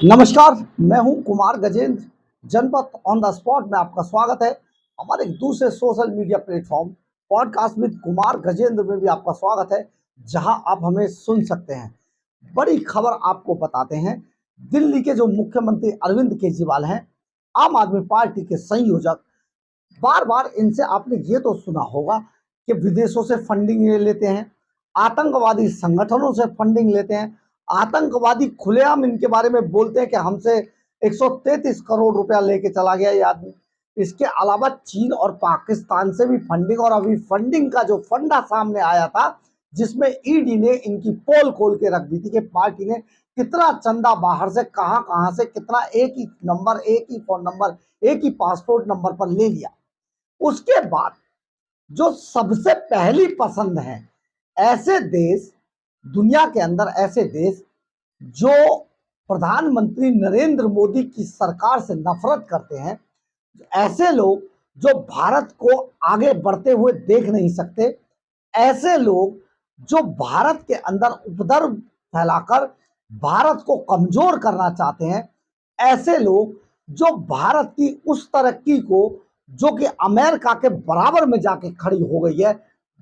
नमस्कार, मैं हूं कुमार गजेंद्र। जनपद ऑन द स्पॉट में आपका स्वागत है। हमारे एक दूसरे social media platform podcast with Kumar Gajendra में भी आपका स्वागत है, जहां आप हमें सुन सकते हैं। बड़ी खबर आपको बताते हैं। दिल्ली के जो मुख्यमंत्री अरविंद केजरीवाल हैं, आम आदमी पार्टी के संयोजक, बार बार इनसे आपने ये तो सुना होगा कि विदेशों से फंडिंग ले लेते हैं, आतंकवादी संगठनों से फंडिंग लेते हैं, आतंकवादी खुलेआम इनके बारे में बोलते हैं कि हमसे 133 करोड़ रुपया लेके चला गया ये आदमी। इसके अलावा चीन और पाकिस्तान से भी फंडिंग, और अभी फंडिंग का जो फंडा सामने आया था, जिसमें ईडी ने इनकी पोल खोल के रख दी थी कि पार्टी ने कितना चंदा बाहर से कहां कहां से कितना, एक ही नंबर, एक ही फोन नंबर, एक ही पासपोर्ट नंबर पर ले लिया। उसके बाद जो सबसे पहली पसंद है, ऐसे देश, दुनिया के अंदर ऐसे देश जो प्रधानमंत्री नरेंद्र मोदी की सरकार से नफरत करते हैं, ऐसे लोग जो भारत को आगे बढ़ते हुए देख नहीं सकते, ऐसे लोग जो भारत के अंदर उपद्रव फैलाकर भारत को कमजोर करना चाहते हैं, ऐसे लोग जो भारत की उस तरक्की को, जो कि अमेरिका के बराबर में जाके खड़ी हो गई है,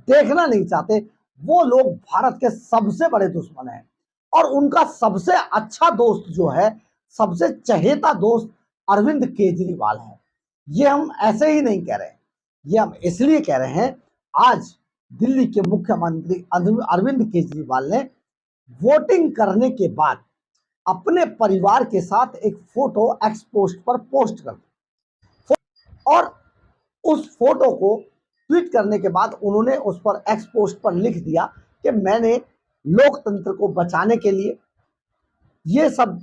देखना नहीं चाहते, वो लोग भारत के सबसे बड़े दुश्मन हैं। और उनका सबसे अच्छा दोस्त जो है, सबसे चहेता दोस्त अरविंद केजरीवाल है। ये हम ऐसे ही नहीं कह रहे, ये हम इसलिए कह रहे हैं। आज दिल्ली के मुख्यमंत्री अरविंद केजरीवाल ने वोटिंग करने के बाद अपने परिवार के साथ एक फोटो एक्स पोस्ट पर पोस्ट कर दी, और उस फोटो को ट्वीट करने के बाद उन्होंने उस पर एक्स पोस्ट पर लिख दिया कि मैंने लोकतंत्र को बचाने के लिए ये सब,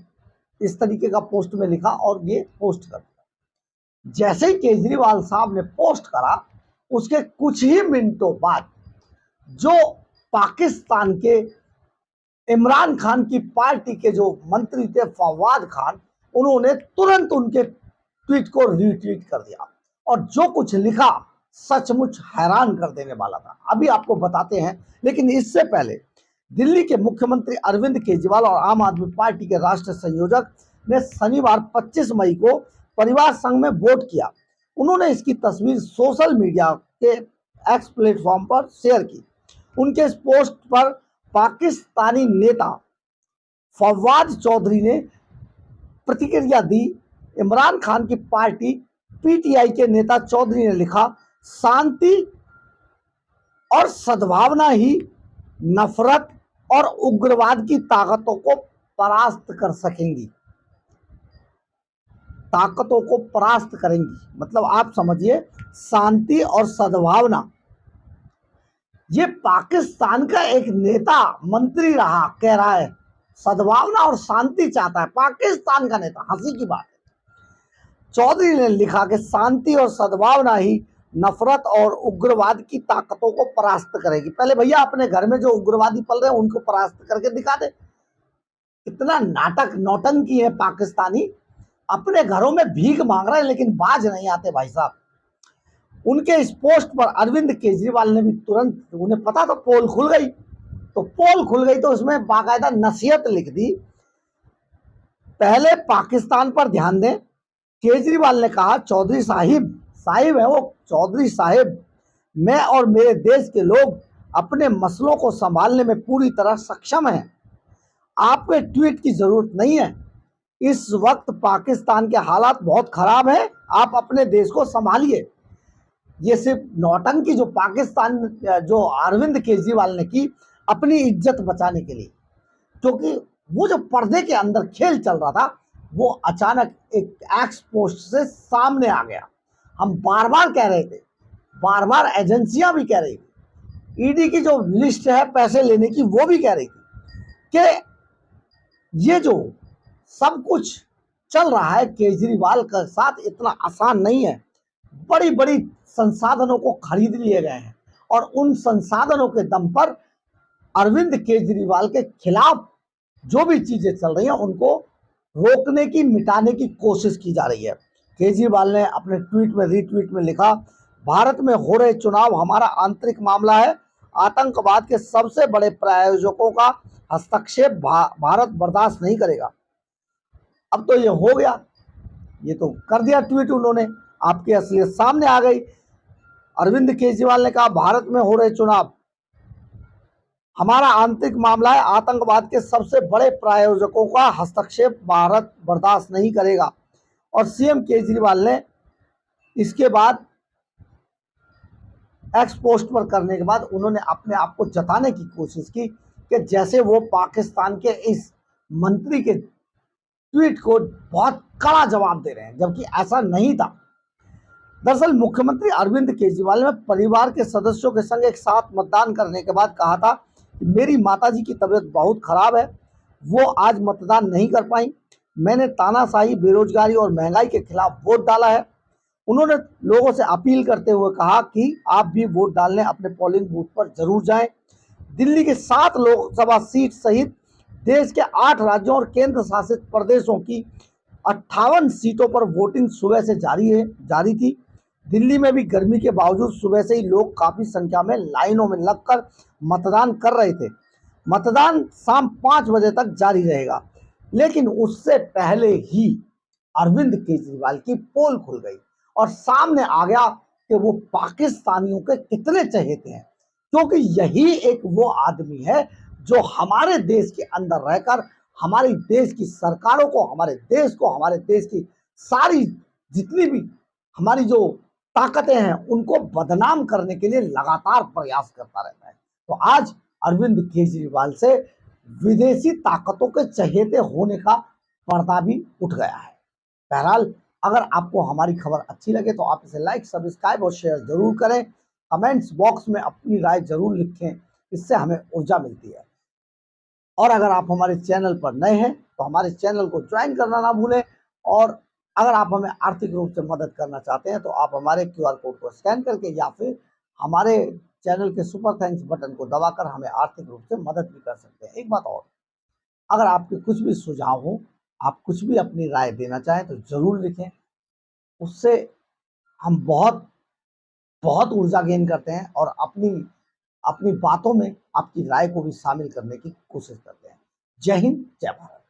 इस तरीके का पोस्ट में लिखा और ये पोस्ट कर दिया। जैसे ही केजरीवाल साहब ने पोस्ट करा, उसके कुछ ही मिनटों बाद जो पाकिस्तान के इमरान खान की पार्टी के जो मंत्री थे फवाद खान, उन्होंने तुरंत उनके ट्वीट को रीट्वीट कर दिया, और जो कुछ लिखा सचमुच हैरान कर देने वाला था। अभी आपको बताते हैं, लेकिन इससे पहले दिल्ली के मुख्यमंत्री अरविंद केजरीवाल और आम आदमी पार्टी के राष्ट्रीय संयोजक ने शनिवार 25 मई को परिवार संघ में वोट किया। उन्होंने इसकी तस्वीर सोशल मीडिया के एक्स प्लेटफॉर्म पर शेयर की। उनके इस पोस्ट पर पाकिस्तानी नेता फवाद चौधरी ने प्रतिक्रिया दी। इमरान खान की पार्टी पीटीआई के नेता चौधरी ने लिखा, शांति और सद्भावना ही नफरत और उग्रवाद की ताकतों को परास्त कर सकेंगी, ताकतों को परास्त करेंगी। मतलब आप समझिए, शांति और सद्भावना, ये पाकिस्तान का एक नेता मंत्री रहा, कह रहा है सद्भावना और शांति चाहता है, पाकिस्तान का नेता। हंसी की बात है। चौधरी ने लिखा कि शांति और सद्भावना ही नफरत और उग्रवाद की ताकतों को परास्त करेगी। पहले भैया अपने घर में जो उग्रवादी पल रहे हैं उनको परास्त करके दिखा दे। इतना नाटक नौटंकी है पाकिस्तानी, अपने घरों में भीख मांग रहे हैं लेकिन बाज नहीं आते भाई साहब। उनके इस पोस्ट पर अरविंद केजरीवाल ने भी तुरंत, उन्हें पता तो पोल खुल गई, तो उसमें बाकायदा नसीहत लिख दी। पहले पाकिस्तान पर ध्यान दें, केजरीवाल ने कहा, चौधरी साहिब, साहिब है वो, चौधरी साहिब, मैं और मेरे देश के लोग अपने मसलों को संभालने में पूरी तरह सक्षम हैं। आपके ट्वीट की जरूरत नहीं है। इस वक्त पाकिस्तान के हालात बहुत खराब हैं, आप अपने देश को संभालिए। ये सिर्फ नौटंकी जो पाकिस्तान, जो अरविंद केजरीवाल ने की अपनी इज्जत बचाने के लिए, क्योंकि वो जो पर्दे के अंदर खेल चल रहा था, वो अचानक एक एक्स पोस्ट से सामने आ गया। हम बार बार कह रहे थे, बार बार एजेंसियां भी कह रही थी, ईडी की जो लिस्ट है पैसे लेने की, वो भी कह रही थी कि ये जो सब कुछ चल रहा है केजरीवाल के साथ, इतना आसान नहीं है। बड़ी बड़ी संसाधनों को खरीद लिए गए हैं, और उन संसाधनों के दम पर अरविंद केजरीवाल के खिलाफ जो भी चीजें चल रही हैं, उनको रोकने की, मिटाने की कोशिश की जा रही है। केजरीवाल ने अपने ट्वीट में, रीट्वीट में लिखा, भारत में हो रहे चुनाव हमारा आंतरिक मामला है। आतंकवाद के सबसे बड़े प्रायोजकों का हस्तक्षेप भारत बर्दाश्त नहीं करेगा। अब तो ये हो गया, ये तो कर दिया ट्वीट उन्होंने, आपकी असलियत सामने आ गई। अरविंद केजरीवाल ने कहा भारत में हो रहे चुनाव हमारा आंतरिक मामला है, आतंकवाद के सबसे बड़े प्रायोजकों का हस्तक्षेप भारत बर्दाश्त नहीं करेगा। और सीएम केजरीवाल ने इसके बाद एक्स पोस्ट पर करने के बाद उन्होंने अपने आप को जताने की कोशिश की कि जैसे वो पाकिस्तान के इस मंत्री के ट्वीट को बहुत कड़ा जवाब दे रहे हैं, जबकि ऐसा नहीं था। दरअसल मुख्यमंत्री अरविंद केजरीवाल ने परिवार के सदस्यों के संग एक साथ मतदान करने के बाद कहा था कि मेरी माताजी की तबीयत बहुत खराब है, वो आज मतदान नहीं कर पाई। मैंने तानाशाही, बेरोजगारी और महंगाई के खिलाफ वोट डाला है। उन्होंने लोगों से अपील करते हुए कहा कि आप भी वोट डालने अपने पोलिंग बूथ पर जरूर जाएं। दिल्ली के 7 लोकसभा सीट सहित देश के 8 राज्यों और केंद्र शासित प्रदेशों की 58 सीटों पर वोटिंग सुबह से जारी थी। दिल्ली में भी गर्मी के बावजूद सुबह से ही लोग काफी संख्या में लाइनों में लगकर मतदान कर रहे थे। मतदान शाम 5 बजे तक जारी रहेगा, लेकिन उससे पहले ही अरविंद केजरीवाल की पोल खुल गई और सामने आ गया कि वो पाकिस्तानियों के कितने चहेते हैं, क्योंकि यही एक वो आदमी है जो हमारे देश के अंदर रहकर हमारे देश की सरकारों को, हमारे देश को, हमारे देश की सारी जितनी भी हमारी जो ताकतें हैं उनको बदनाम करने के लिए लगातार प्रयास करता रहता है। तो आज अरविंद केजरीवाल से विदेशी ताकतों के चहेते होने का पर्दा भी उठ गया है। बहरहाल, अगर आपको हमारी खबर अच्छी लगे तो आप इसे लाइक, सब्सक्राइब और शेयर जरूर करें। कमेंट्स बॉक्स में अपनी राय जरूर लिखें, इससे हमें ऊर्जा मिलती है। और अगर आप हमारे चैनल पर नए हैं तो हमारे चैनल को ज्वाइन करना ना भूलें। और अगर आप हमें आर्थिक रूप से मदद करना चाहते हैं तो आप हमारे क्यूआर कोड को स्कैन करके या फिर हमारे चैनल के सुपर थैंक्स बटन को दबाकर हमें आर्थिक रूप से मदद भी कर सकते हैं। एक बात और, अगर आपके कुछ भी सुझाव हो, आप कुछ भी अपनी राय देना चाहें तो जरूर लिखें, उससे हम बहुत बहुत ऊर्जा गेन करते हैं और अपनी अपनी बातों में आपकी राय को भी शामिल करने की कोशिश करते हैं। जय हिंद, जय भारत।